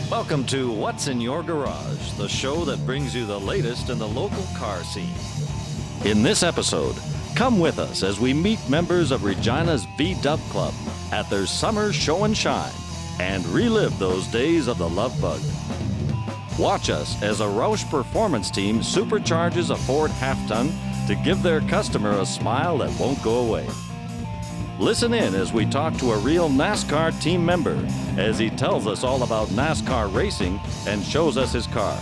Welcome to What's in Your Garage, the show that brings you the latest in the local car scene. In this episode, come with us as we meet members of Regina's V-Dub Club at their summer show and shine and relive those days of the Love Bug. Watch us as a Roush Performance team supercharges a Ford half-ton to give their customer a smile that won't go away. Listen in as we talk to a real NASCAR team member as he tells us all about NASCAR racing and shows us his car.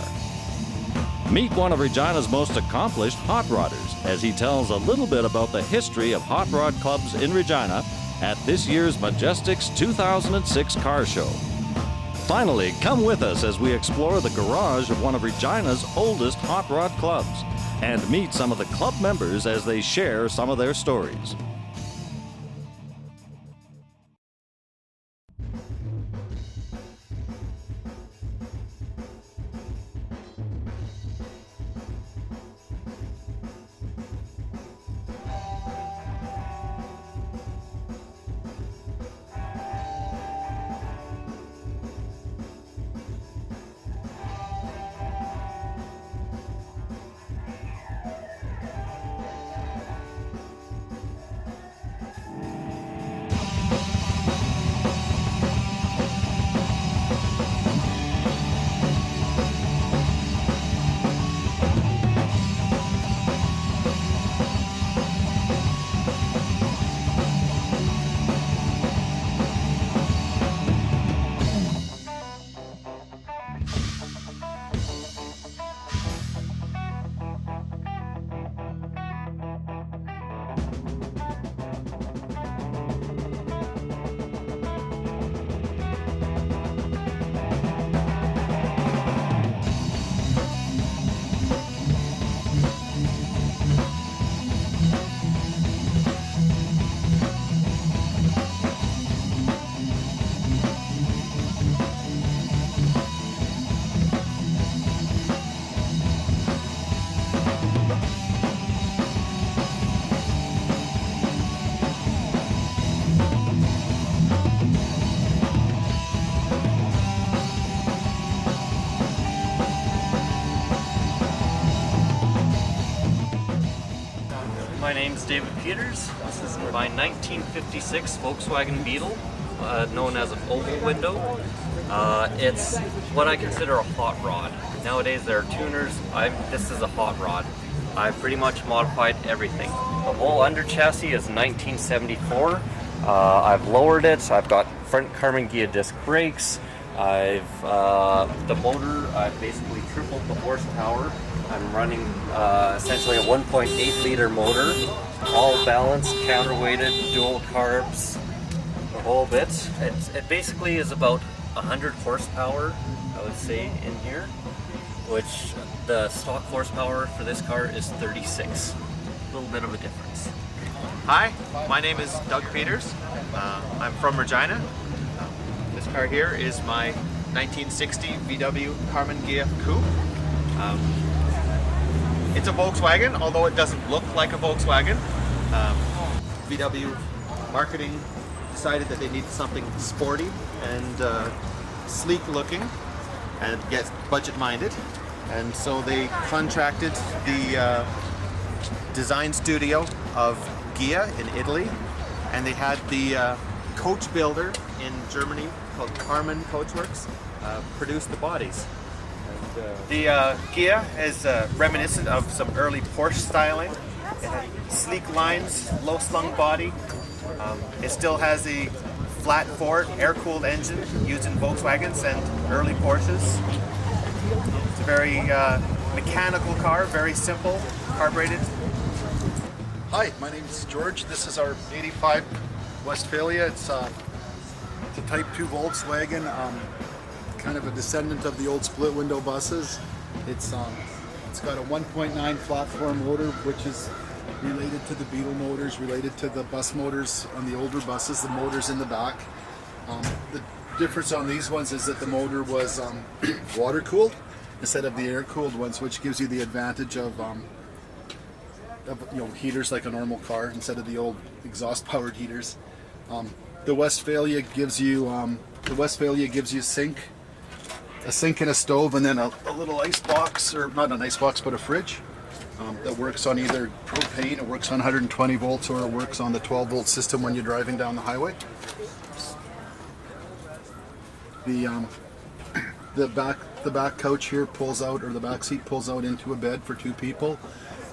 Meet one of Regina's most accomplished hot rodders as he tells a little bit about the history of hot rod clubs in Regina at this year's Majestics 2006 car show. Finally, come with us as we explore the garage of one of Regina's oldest hot rod clubs and meet some of the club members as they share some of their stories. My name's David Peters. This is my 1956 Volkswagen Beetle, known as an oval window. It's what I consider a hot rod. Nowadays there are tuners. This is a hot rod. I've pretty much modified everything. The whole under chassis is 1974. I've lowered it. I've got front Karmann Ghia disc brakes. The motor, I've basically tripled the horsepower. I'm running essentially a 1.8 liter motor, all balanced, counterweighted, dual carbs, the whole bit. It basically is about 100 horsepower, I would say, in here, which the stock horsepower for this car is 36. A little bit of a difference. Hi, my name is Doug Peters. I'm from Regina. This car here is my 1960 VW Karmann Ghia Coupe. It's a Volkswagen, although it doesn't look like a Volkswagen. VW marketing decided that they needed something sporty and sleek looking and get budget minded. And so they contracted the design studio of Ghia in Italy, and they had the coach builder in Germany called Karmann Coachworks produce the bodies. The Ghia is reminiscent of some early Porsche styling. It had sleek lines, low slung body. It still has a flat forward air-cooled engine used in Volkswagens and early Porsches. It's a very mechanical car, very simple, carbureted. Hi, my name is George. This is our 85 Westphalia. It's It's a Type 2 Volkswagen, kind of a descendant of the old split window buses. It's got a 1.9 platform motor, which is related to the Beetle motors, related to the bus motors on the older buses, the motors in the back. The difference on these ones is that the motor was water cooled instead of the air cooled ones, which gives you the advantage of heaters like a normal car instead of the old exhaust powered heaters. The Westphalia gives you a sink and a stove, and then a little ice box, or not an ice box but a fridge that works on either propane, it works on 120 volts, or it works on the 12 volt system when you're driving down the highway. The back couch here pulls out, or the back seat pulls out into a bed for 2 people,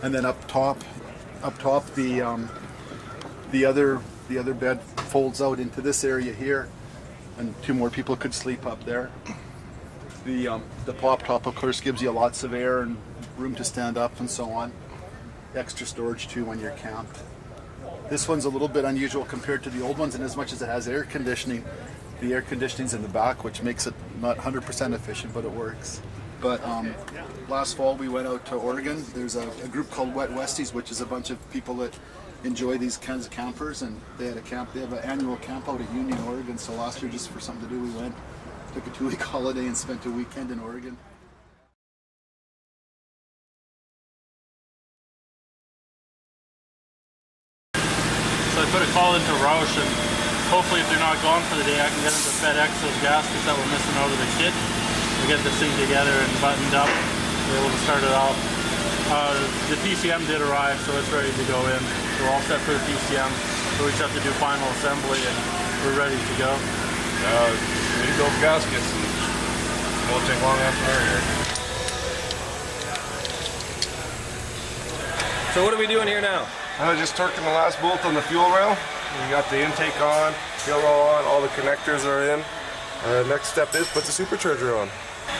and then up top the other bed folds out into this area here, and 2 more people could sleep up there. The pop top, of course, gives you lots of air and room to stand up and so on. Extra storage too when you're camped. This one's a little bit unusual compared to the old ones, in as much as it has air conditioning. The air conditioning's in the back, which makes it not 100% efficient, but it works. But last fall we went out to Oregon. There's a group called Wet Westies, which is a bunch of people that enjoy these kinds of campers, and they have an annual camp out at Union, Oregon. So last year, just for something to do, we went, took a 2-week holiday and spent a weekend in Oregon. So I put a call into Roush, and hopefully if they're not gone for the day, I can get them to FedEx those gaskets that were missing out of the kit. We get this thing together and buttoned up, be able to start it out. The PCM did arrive, so it's ready to go in. We're all set for the PCM, so we just have to do final assembly and we're ready to go. We need those gaskets, and it won't take long after they're here. So what are we doing here now? Just torquing the last bolt on the fuel rail. We got the intake on, fuel rail on, all the connectors are in. Next step is put the supercharger on.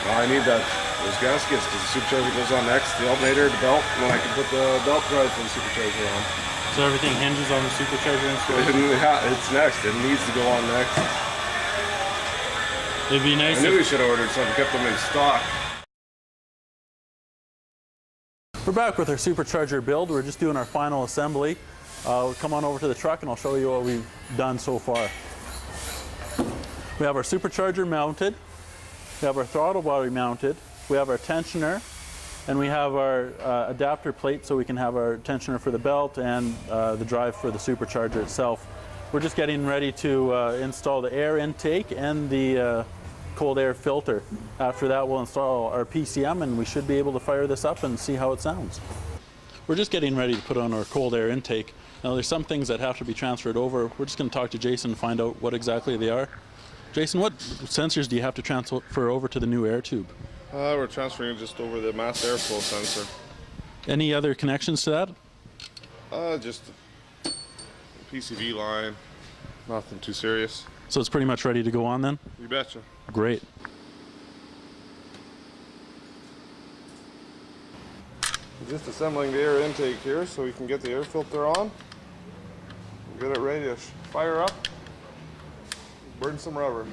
Well, I need those gaskets because the supercharger goes on next, the alternator, the belt, and then I can put the belt drive for the supercharger on. So everything hinges on the supercharger installation? Yeah, it's next. It needs to go on next. It'd be nice. I knew we should have ordered some, kept them in stock. We're back with our supercharger build. We're just doing our final assembly. We'll come on over to the truck and I'll show you what we've done so far. We have our supercharger mounted, we have our throttle body mounted, we have our tensioner, and we have our adapter plate so we can have our tensioner for the belt and the drive for the supercharger itself. We're just getting ready to install the air intake and the cold air filter. After that, we'll install our PCM and we should be able to fire this up and see how it sounds. We're just getting ready to put on our cold air intake. Now there's some things that have to be transferred over. We're just going to talk to Jason and find out what exactly they are. Jason, what sensors do you have to transfer over to the new air tube? We're transferring just over the mass airflow sensor. Any other connections to that? Just a PCV line, nothing too serious. So it's pretty much ready to go on then? You betcha. Great. Just assembling the air intake here so we can get the air filter on. Get it ready to fire up. Burn some rubber.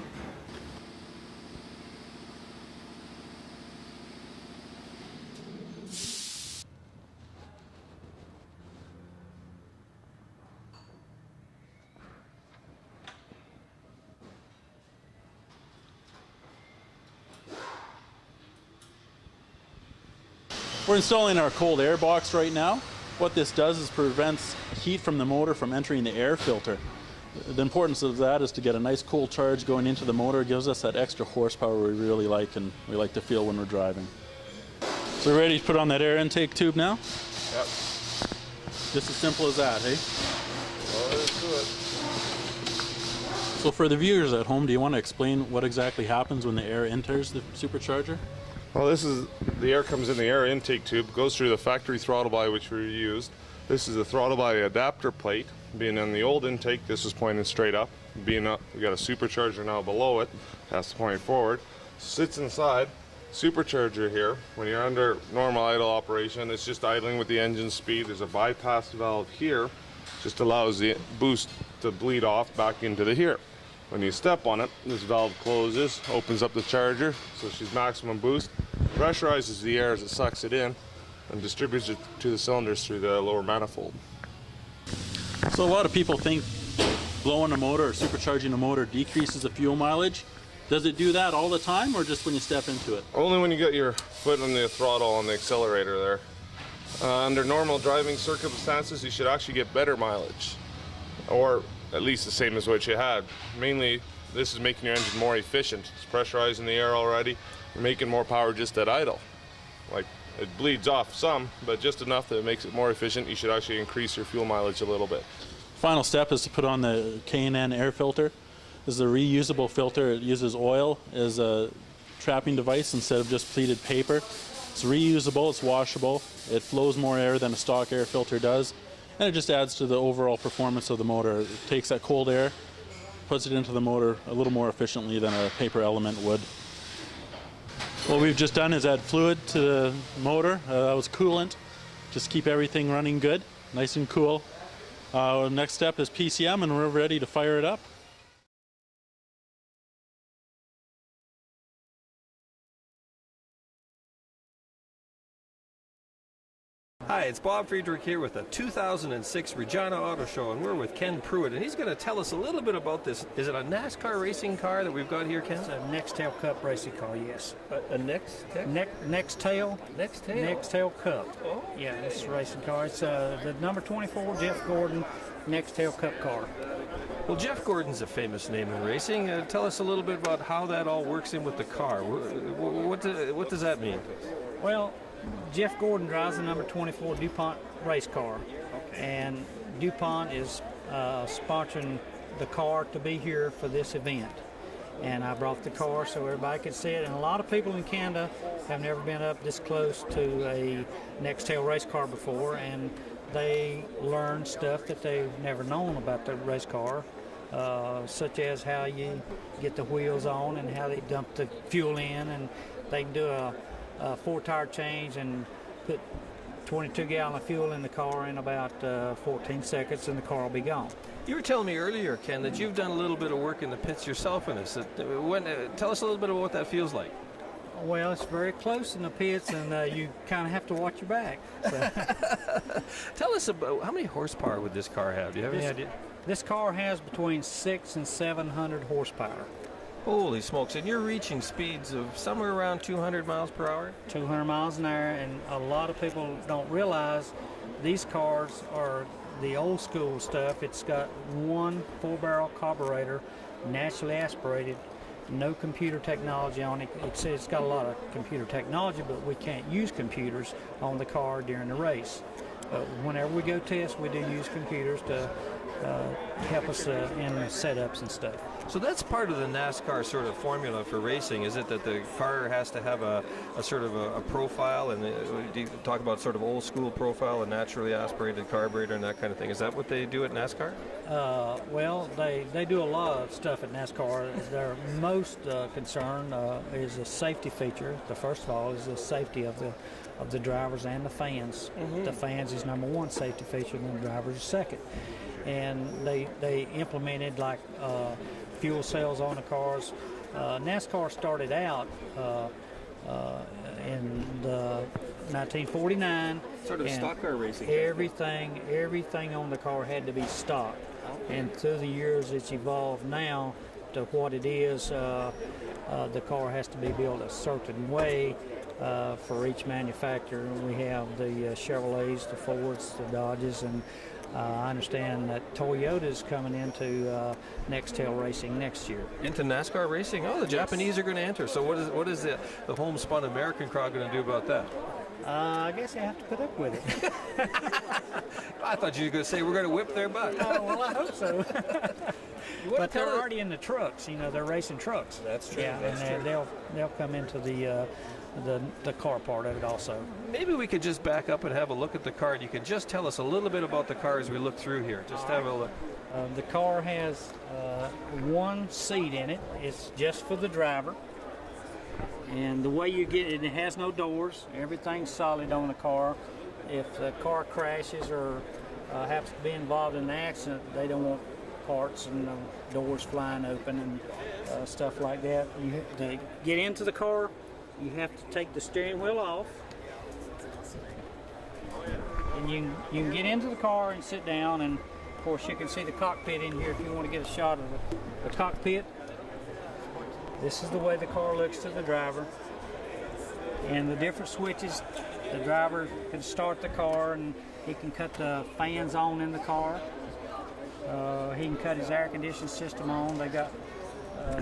We're installing our cold air box right now. What this does is prevents heat from the motor from entering the air filter. The importance of that is to get a nice cool charge going into the motor. It gives us that extra horsepower we really like and we like to feel when we're driving. So we're ready to put on that air intake tube now? Yep. Just as simple as that, hey? Well, let's do it. So for the viewers at home, do you want to explain what exactly happens when the air enters the supercharger? Well, this is the air comes in the air intake tube, goes through the factory throttle body which we used. This is the throttle body adapter plate. Being in the old intake, this was pointing straight up. Being up, we got a supercharger now below it, has to point forward. Sits inside. Supercharger here. When you're under normal idle operation, it's just idling with the engine speed. There's a bypass valve here, just allows the boost to bleed off back into the here. When you step on it, this valve closes, opens up the charger, so she's maximum boost, pressurizes the air as it sucks it in, and distributes it to the cylinders through the lower manifold. So a lot of people think blowing a motor or supercharging a motor decreases the fuel mileage. Does it do that all the time, or just when you step into it? Only when you get your foot on the throttle on the accelerator there. Under normal driving circumstances, you should actually get better mileage, or at least the same as what you had. Mainly, this is making your engine more efficient. It's pressurizing the air already. You're making more power just at idle. Like, it bleeds off some, but just enough that it makes it more efficient. You should actually increase your fuel mileage a little bit. Final step is to put on the K&N air filter. This is a reusable filter. It uses oil as a trapping device instead of just pleated paper. It's reusable, it's washable, it flows more air than a stock air filter does, and it just adds to the overall performance of the motor. It takes that cold air, puts it into the motor a little more efficiently than a paper element would. What we've just done is add fluid to the motor. That was coolant. Just keep everything running good, nice and cool. Next step is PCM, and we're ready to fire it up. Hi, it's Bob Friedrich here with the 2006 Regina Auto Show, and we're with Ken Pruitt, and he's going to tell us a little bit about this. Is it a NASCAR racing car that we've got here, Ken? It's a Nextel Cup racing car, yes. A Nextel? Nextel? Nextel? Nextel Cup. Oh. Yeah, it's a racing car. It's the number 24 Jeff Gordon Nextel Cup car. Well, Jeff Gordon's a famous name in racing. Tell us a little bit about how that all works in with the car. What does that mean? Well, Jeff Gordon drives the number 24 DuPont race car, and DuPont is sponsoring the car to be here for this event. And I brought the car so everybody could see it, and a lot of people in Canada have never been up this close to a Nextel race car before, and they learn stuff that they've never known about the race car, such as how you get the wheels on and how they dump the fuel in, and they can do a 4-tire change and put 22-gallon of fuel in the car in about 14 seconds, and the car will be gone. You were telling me earlier, Ken, that you've done a little bit of work in the pits yourself in this. Tell us a little bit about what that feels like. Well, it's very close in the pits, and you kind of have to watch your back. So. Tell us about how many horsepower would this car have? Do you have any idea? This car has between 600 and 700 horsepower. Holy smokes, and you're reaching speeds of somewhere around 200 miles per hour? 200 miles an hour, and a lot of people don't realize these cars are the old school stuff. It's got one 4-barrel carburetor, naturally aspirated, no computer technology on it. It's got a lot of computer technology, but we can't use computers on the car during the race. Whenever we go test, we do use computers to help us in the setups and stuff. So that's part of the NASCAR sort of formula for racing, is it, that the car has to have a sort of a profile, and do you talk about sort of old school profile, a naturally aspirated carburetor and that kind of thing? Is that what they do at NASCAR? Well, they do a lot of stuff at NASCAR. Their most concern is a safety feature. The first of all is the safety of the drivers and the fans. Mm-hmm. The fans is number one safety feature, and the drivers is second. And they implemented like fuel cells on the cars. NASCAR started out in 1949. Sort of stock car racing. Everything on the car had to be stock. And through the years, it's evolved now to what it is. The car has to be built a certain way for each manufacturer. We have the Chevrolets, the Fords, the Dodges, and I understand that Toyota's coming into Nextel racing next year. Into NASCAR racing? Oh, the Japanese are going to enter. So what is the homespun American crowd going to do about that? I guess you have to put up with it. I thought you were going to say we're going to whip their butt. Oh, well, I hope so. But they're already in the trucks. You know, they're racing trucks. That's true. Yeah, that's and true. they'll come into the car part of it also. Maybe we could just back up and have a look at the car. You could just tell us a little bit about the car as we look through here. Just have a look. The car has one seat in it. It's just for the driver. And the way you get it, it has no doors. Everything's solid on the car. If the car crashes or happens to be involved in an accident, they don't want parts and doors flying open and stuff like that. To get into the car, you have to take the steering wheel off. And you can get into the car and sit down, and of course you can see the cockpit in here if you want to get a shot of the cockpit. This is the way the car looks to the driver. And the different switches, the driver can start the car and he can cut the fans on in the car. He can cut his air conditioning system on. They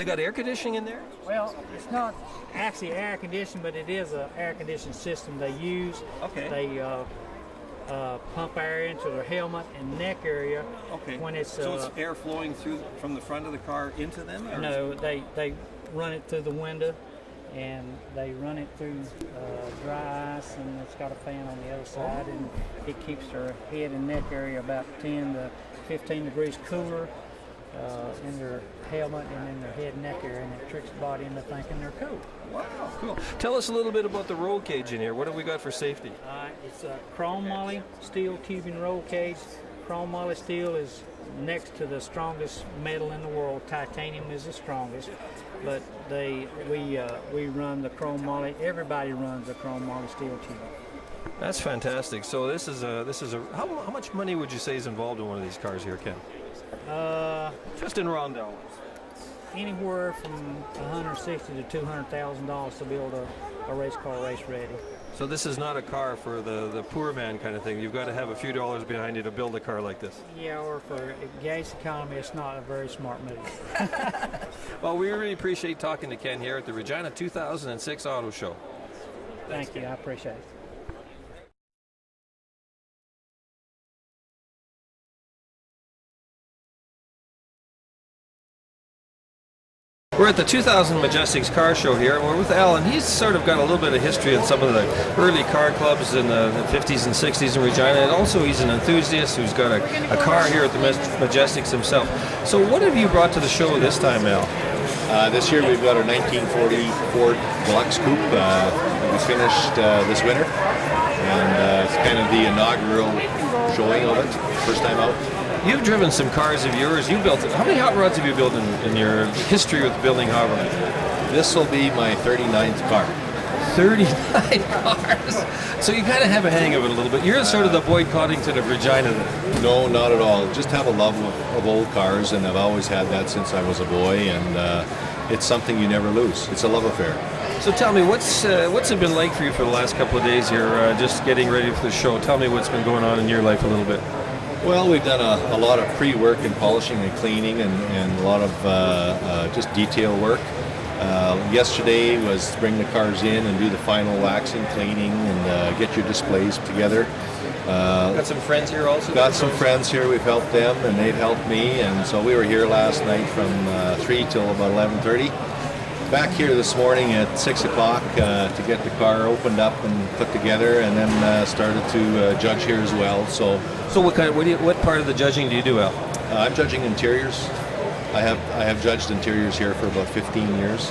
got air conditioning in there? Well, it's not actually air conditioning, but it is an air conditioning system they use. Okay. They pump air into their helmet and neck area. Okay. When it's so it's air flowing through from the front of the car into them? Or no, they run it through the window, and they run it through dry ice, and it's got a fan on the other side, and it keeps their head and neck area about 10 to 15 degrees cooler in their helmet and in their head and neck area, and it tricks the body into thinking they're cool. Wow, cool. Tell us a little bit about the roll cage in here. What have we got for safety? It's a chrome moly steel tubing roll cage. Chrome moly steel is next to the strongest metal in the world. Titanium is the strongest, but we run the chrome moly. Everybody runs the chrome moly steel tubing. That's fantastic. So this is a how much money would you say is involved in one of these cars here, Ken? Just in round dollars. Anywhere from $160,000 to $200,000 to build a race car race ready. So this is not a car for the poor man kind of thing. You've got to have a few dollars behind you to build a car like this. Yeah, or for gas economy, it's not a very smart move. Well, we really appreciate talking to Ken here at the Regina 2006 Auto Show. Thank you. I appreciate it. We're at the 2000 Majestics Car Show here, and we're with Alan. He's sort of got a little bit of history in some of the early car clubs in the 50s and 60s in Regina, and also he's an enthusiast who's got a car here at the Majestics himself. So what have you brought to the show this time, Al? This year we've got our 1940 Ford Deluxe Coupe. It was finished this winter, and it's kind of the inaugural showing of it, first time out. You've driven some cars of yours. You built it. How many hot rods have you built in your history with building hot rods? This will be my 39th car. 39 cars. So you kind of have a hang of it a little bit. You're sort of the Boyd Coddington of Regina then. No, not at all. Just have a love of old cars, and I've always had that since I was a boy, and it's something you never lose. It's a love affair. So tell me, what's it been like for you for the last couple of days here, just getting ready for the show? Tell me what's been going on in your life a little bit. Well, we've done a lot of pre-work and polishing and cleaning, and a lot of just detail work. Yesterday was to bring the cars in and do the final waxing, cleaning, and get your displays together. Got some friends here also? Got some friends here. We've helped them, and they've helped me. And so we were here last night from 3 till about 11:30. Back here this morning at 6 o'clock to get the car opened up and put together, and then started to judge here as well. So what part of the judging do you do, Al? I'm judging interiors. I have judged interiors here for about 15 years.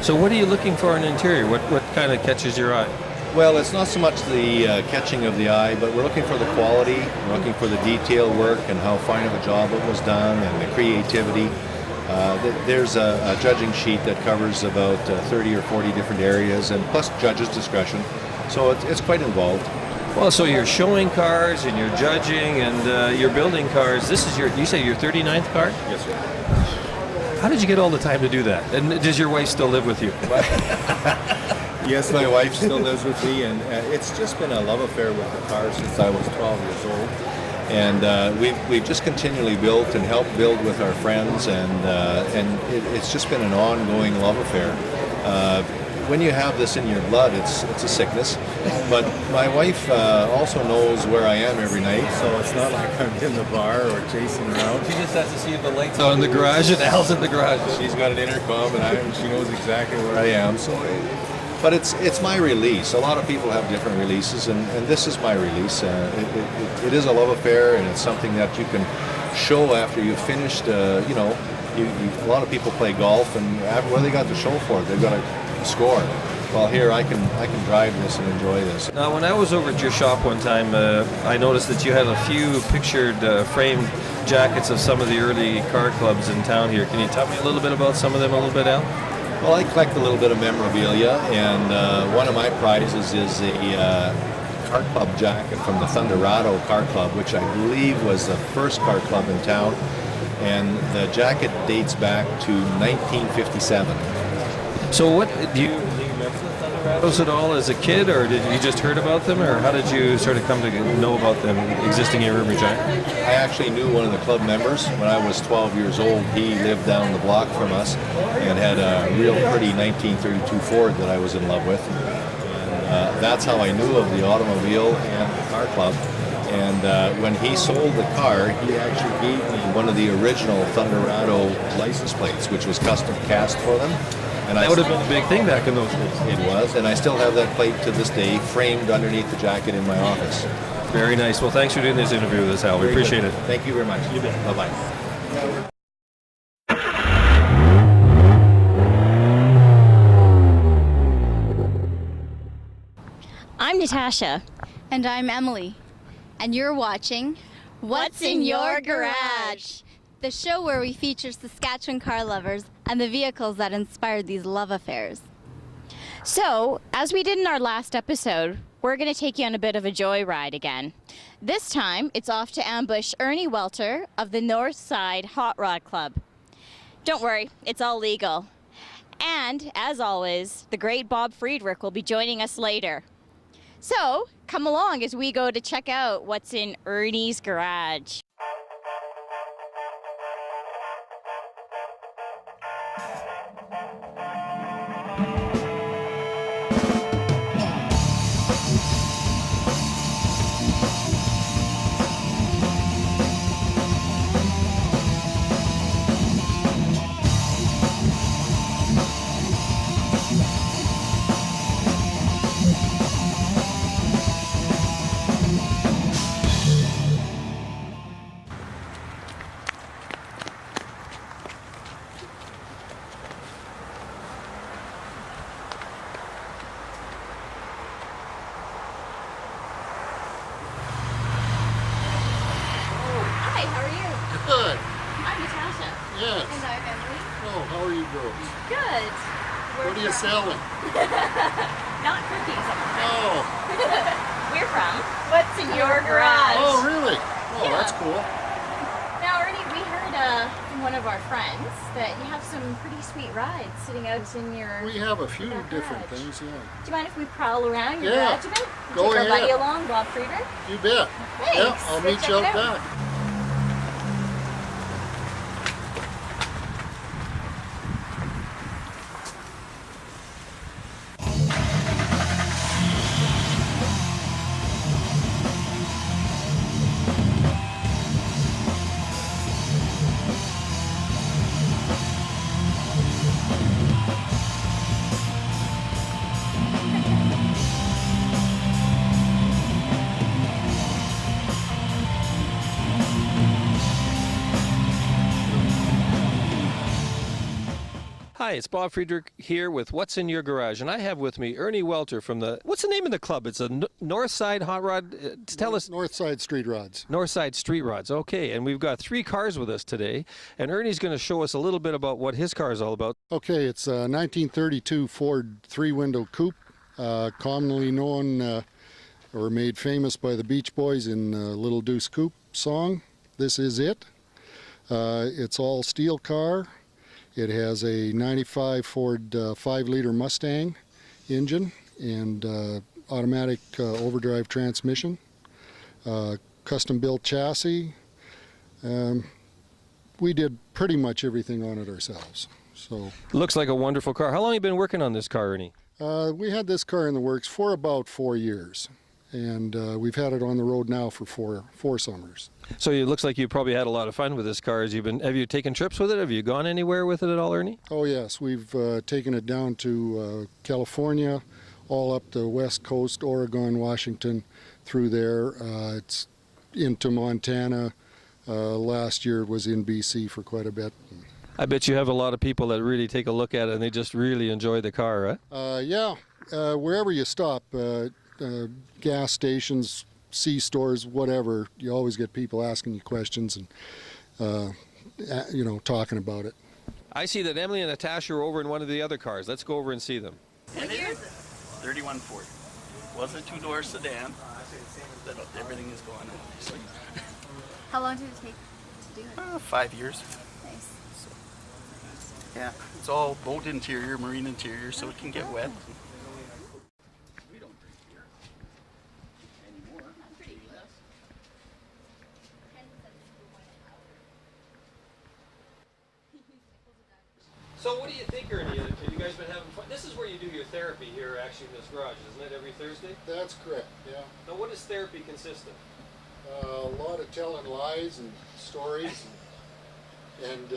So what are you looking for in an interior? What kind of catches your eye? Well, it's not so much the catching of the eye, but we're looking for the quality, we're looking for the detail work and how fine of a job it was done, and the creativity. There's a judging sheet that covers about 30 or 40 different areas, and plus judge's discretion. So it's quite involved. Well, so you're showing cars and you're judging and you're building cars. This is you say your 39th car? Yes, sir. How did you get all the time to do that? And does your wife still live with you? Yes, my wife still lives with me, and it's just been a love affair with the car since I was 12 years old. And we've just continually built and helped build with our friends, and it's just been an ongoing love affair. When you have this in your blood, it's a sickness. But my wife also knows where I am every night, so it's not like I'm in the bar or chasing around. She just has to see if the lights are in the garage and Al's in the garage. She's got an intercom, and she knows exactly where I am. So, but it's my release. A lot of people have different releases, and this is my release. It is a love affair, and it's something that you can show after you've finished. A lot of people play golf, and what do they got to show for it? They've got to score. well, here I can drive this and enjoy this. Now, when I was over at your shop one time, I noticed that you had a few pictured framed jackets of some of the early car clubs in town here. Can you tell me a little bit about some of them a little bit, Al? Well, I collect a little bit of memorabilia, and one of my prizes is a car club jacket from the Thunderado Car Club, which I believe was the first car club in town, and the jacket dates back to 1957. So what, do you remember the Thunderados at all as a kid, or did you just heard about them, or how did you sort of come to know about them existing here in Regina? I actually knew one of the club members when I was 12 years old. He lived down the block from us and had a real pretty 1932 Ford that I was in love with. And that's how I knew of the automobile and the car club. And when he sold the car, he actually gave me one of the original Thunderado license plates, which was custom cast for them. And That would have been a big thing back in those days. It was, and I still have that plate to this day, framed underneath the jacket in my office. Very nice. Well, thanks for doing this interview with us, Al. We appreciate it. Thank you very much. You bet. Bye-bye. I'm Natasha. And I'm Emily. And you're watching What's in Your Garage? The show where we feature Saskatchewan car lovers and the vehicles that inspired these love affairs. So, as we did in our last episode, we're going to take you on a bit of a joyride again. This time, it's off to ambush Ernie Welter of the Northside Hot Rod Club. Don't worry, it's all legal. And, as always, the great Bob Friedrich will be joining us later. So, come along as we go to check out what's in Ernie's garage. Good. I'm Natasha. Yes. And I'm Emily. Oh, how are you girls? Good. What are you selling? Not cookies. Oh. We're from What's in Your Garage? Oh, really? Oh, Yeah. that's cool. Now, Ernie, we heard from one of our friends that you have some pretty sweet rides sitting out in your We have a few garage. different things, yeah. Do you mind if we prowl around your Yeah. garage a bit? Go Take ahead. our buddy along, Bob Friedrich? You bet. Thanks. Yeah, I'll Go meet check you it out out. back. Hi, it's Bob Friedrich here with What's in Your Garage, and I have with me Ernie Welter from the, what's the name of the club? It's a Northside Hot Rod, tell us. Northside Street Rods. Northside Street Rods, okay, and we've got 3 cars with us today, and Ernie's going to show us a little bit about what his car is all about. Okay, it's a 1932 Ford 3-window coupe, commonly known or made famous by the Beach Boys in Little Deuce Coupe song. This is it. It's all steel car. It has a 95 Ford 5-liter Mustang engine and automatic overdrive transmission, custom-built chassis. We did pretty much everything on it ourselves. So Looks like a wonderful car. How long have you been working on this car, Ernie? we had this car in the works for about 4 years, and we've had it on the road now for four summers. So it looks like you probably had a lot of fun with this car. Have you taken trips with it? Have you gone anywhere with it at all, Ernie? Oh yes, we've taken it down to California, all up the West Coast, Oregon, Washington, through there. It's into Montana. Last year it was in BC for quite a bit. I bet you have a lot of people that really take a look at it and they just really enjoy the car, right? Yeah, wherever you stop, gas stations, C-stores, whatever, you always get people asking you questions and, talking about it. I see that Emily and Natasha are over in one of the other cars. Let's go over and see them. And it is 31 Ford. Was a two-door sedan. That everything is going on. So, How long did it take to do it? 5 years. Nice. Yeah, it's all boat interior, marine interior, so it can get wet. So what do you think, Ernie? Have you guys been having fun? This is where you do your therapy here, actually, in this garage, isn't it? Every Thursday? That's correct, yeah. Now, what does therapy consist of? A lot of telling lies and stories and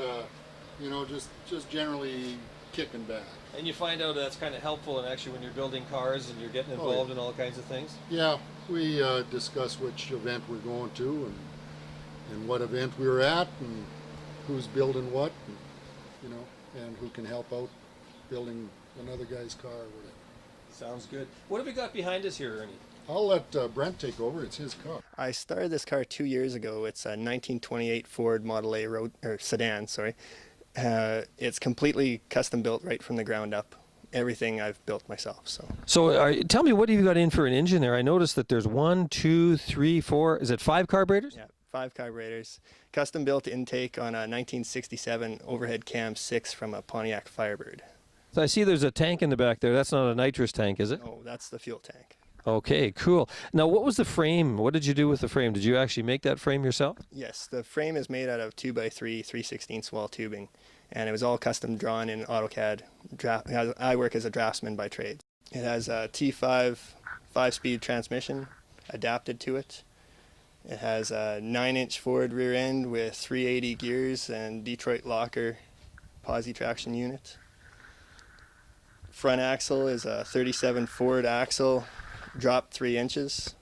just generally kicking back. And you find out that's kind of helpful, and actually when you're building cars and you're getting involved in all kinds of things? Yeah, we discuss which event we're going to and what event we're at and who's building what, and who can help out building another guy's car or whatever. Sounds good. What have we got behind us here, Ernie? I'll let Brent take over. It's his car. I started this car 2 years ago. It's a 1928 Ford Model A sedan. Sorry, it's completely custom built right from the ground up. Everything I've built myself. So tell me, what have you got in for an engine there? I noticed that there's 1, 2, 3, 4. Is it 5 carburetors? Yeah, 5 carburetors. Custom built intake on a 1967 overhead cam 6 from a Pontiac Firebird. So I see there's a tank in the back there. That's not a nitrous tank, is it? No, that's the fuel tank. Okay, cool. Now, what was the frame? What did you do with the frame? Did you actually make that frame yourself? Yes, the frame is made out of 2x3, 3/16 wall tubing, and it was all custom drawn in AutoCAD. I work as a draftsman by trade. It has a T5 5-speed transmission adapted to it. It has a 9-inch Ford rear end with 380 gears and Detroit Locker posi traction unit. Front axle is a 37 Ford axle, dropped 3 inches.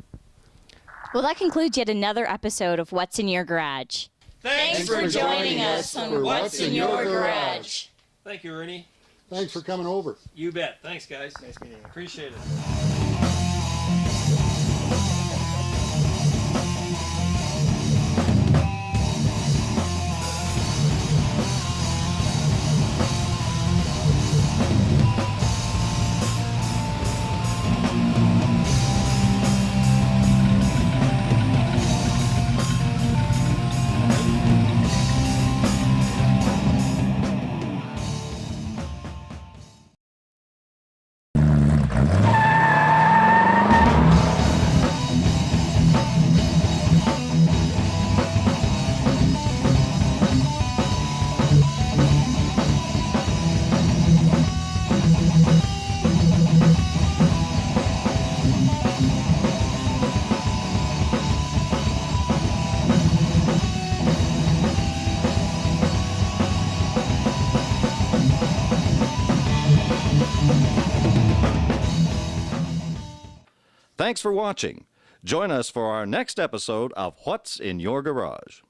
Well, that concludes yet another episode of What's in Your Garage. Thanks for joining us on What's in Your Garage. Thank you, Ernie. Thanks for coming over. You bet. Thanks, guys. Nice meeting you. Appreciate it. Thanks for watching. Join us for our next episode of What's in Your Garage.